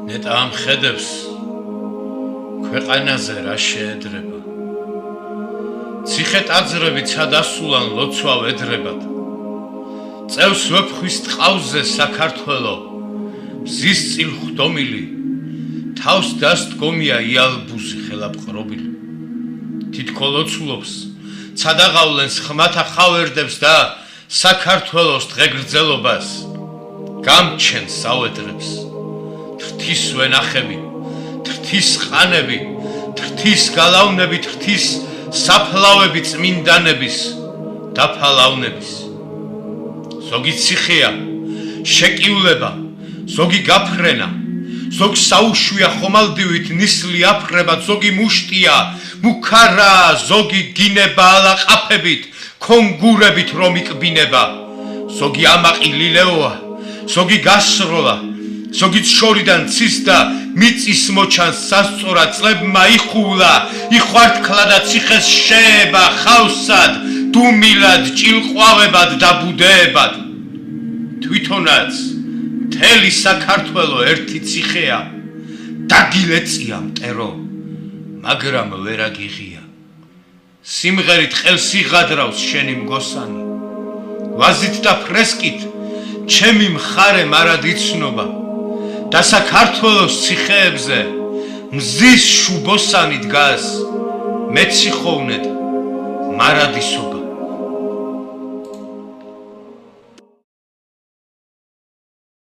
ნეტა ამ ხედებს ქვეყანაზე რა შეედრება ციხე ტაძრები ცადასულან ლოცვა ვედრებად წევს ვეფხვის ტყავზე საქართველო მზის წილ ხდომილი თავს დასდგომია იალბუზი ხელაპყრობილი თითქო ლოცულობს ცადაღავლენს ხმათა ხავერდებს და საქართველოს დღეგრძელობას გამჩენს ავედრებს თრთის ვენახები თრთის ყანები თრთის გალავნები თრთის საფლავები წმინდანების დაფალავნების ზოგი ციხეა შეკივლება ზოგი გაფრენა ზოგი საუშვია ხომალდივით ნისლი აფრება ზოგი მუშტია მუქარა ზოგი გინება ალაყაფებით კონგურებით რომ იკბინება ზოგი ამაყი ლილეოა ზოგი გასროლა ზოგიც შორიდან ცის და მიწის მოჩანს სასწორა წლებმა იხულა იხვართქლა და ციხეს შეება ხავსად დუმილად ჭილყვავებად და ბუდეებად თვითონაც მთელი საქართველო ერთი ციხეა დაგილეწია მტერო მაგრამ ვერ აგიღია სიმღერით ხელს იღადრავს შენი მგოსანი ვაზით და ფრესკით ჩემი მხარე მარად იცნობა და საქართველოს ციხეებზე მზის შუბოსანი დგას მეციხოვნედ მარადისობა